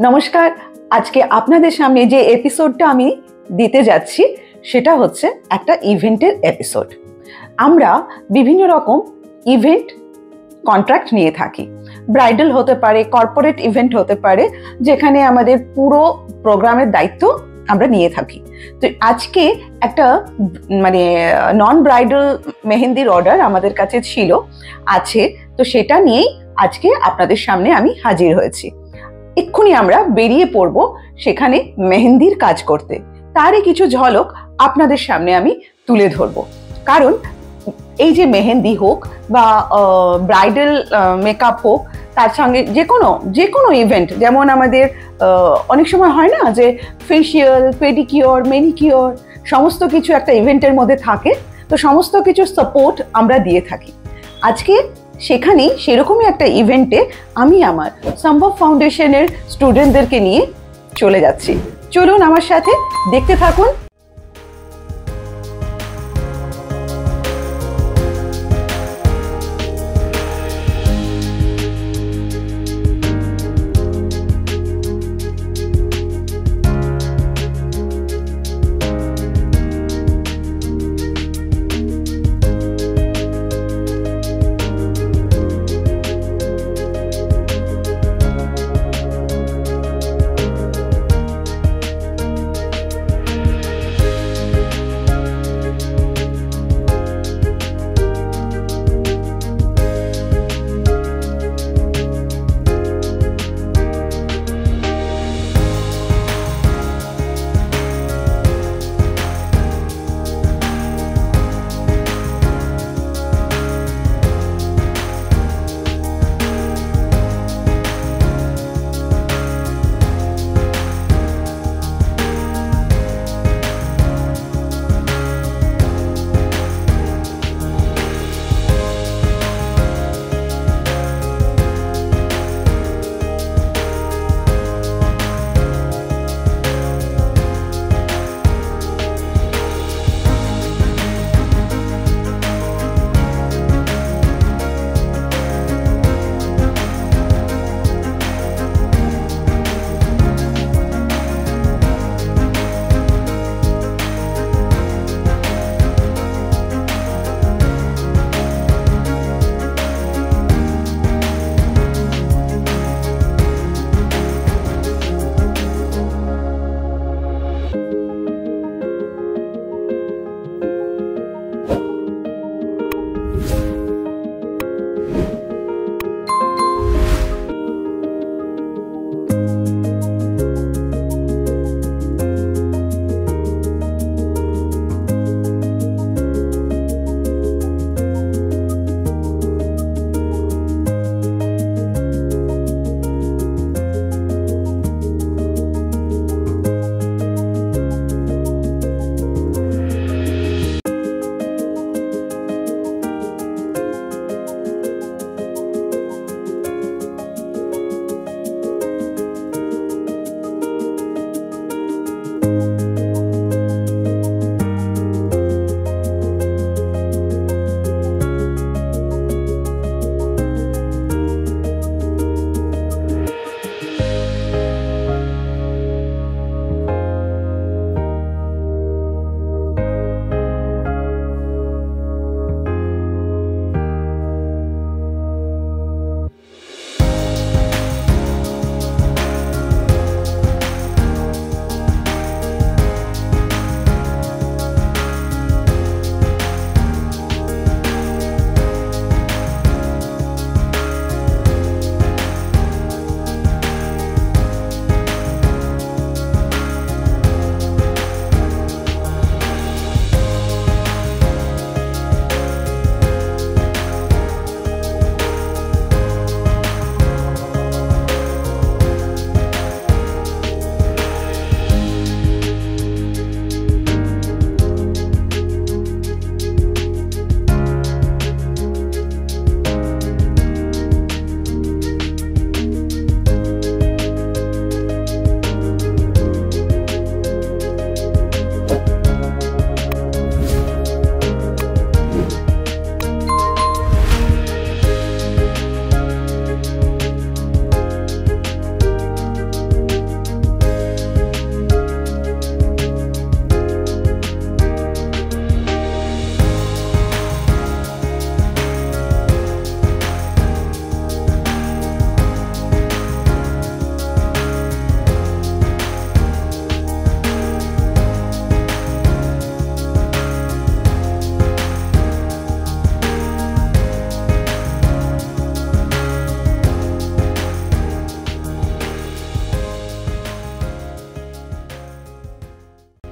নমস্কার। আজকে আপনাদের সামনে যে এপিসোডটা আমি দিতে যাচ্ছি সেটা হচ্ছে একটা ইভেন্টের এপিসোড। আমরা বিভিন্ন রকম ইভেন্ট কন্ট্রাক্ট নিয়ে থাকি। ব্রাইডাল হতে পারে, কর্পোরেট ইভেন্ট হতে পারে, যেখানে আমাদের পুরো প্রোগ্রামের দায়িত্ব আমরা নিয়ে থাকি। তো আজকে একটা নন ব্রাইডাল মেহেন্দির অর্ডার আমাদের কাছে আছে, তো সেটা নিয়েই আজকে আপনাদের সামনে আমি হাজির হয়েছি। এক্ষুনি আমরা বেরিয়ে পড়ব সেখানে মেহেন্দির কাজ করতে। তারই কিছু ঝলক আপনাদের সামনে আমি তুলে ধরব। কারণ এই যে মেহেন্দি হোক বা ব্রাইডাল মেকআপ হোক, তার সঙ্গে যে কোনো ইভেন্ট, যেমন আমাদের অনেক সময় হয় না যে ফেসিয়াল, পেডিকিওর, ম্যানিকিওর, সমস্ত কিছু একটা ইভেন্টের মধ্যে থাকে। তো সমস্ত কিছু সাপোর্ট আমরা দিয়ে থাকি। আজকে সেখানেই সেরকমই একটা ইভেন্টে আমি আমার সম্ভব ফাউন্ডেশনের স্টুডেন্টদেরকে নিয়ে চলে যাচ্ছি। চলুন আমার সাথে, দেখতে থাকুন।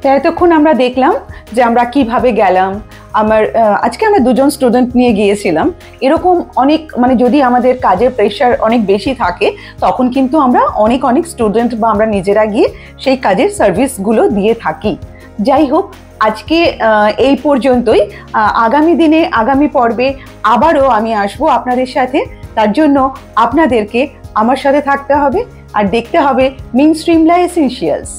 তো এতক্ষণ আমরা দেখলাম যে আমরা কিভাবে গেলাম। আজকে আমরা দুজন স্টুডেন্ট নিয়ে গিয়েছিলাম। এরকম অনেক মানে যদি আমাদের কাজের প্রেশার অনেক বেশি থাকে তখন কিন্তু আমরা অনেক স্টুডেন্ট বা আমরা নিজেরা গিয়ে সেই কাজের সার্ভিসগুলো দিয়ে থাকি। যাই হোক, আজকে এই পর্যন্তই। আগামী দিনে আগামী পর্বে আবারও আমি আসবো আপনাদের সাথে। তার জন্য আপনাদেরকে আমার সাথে থাকতে হবে আর দেখতে হবে মিনস্ট্রিমলা এসেনশিয়ালস।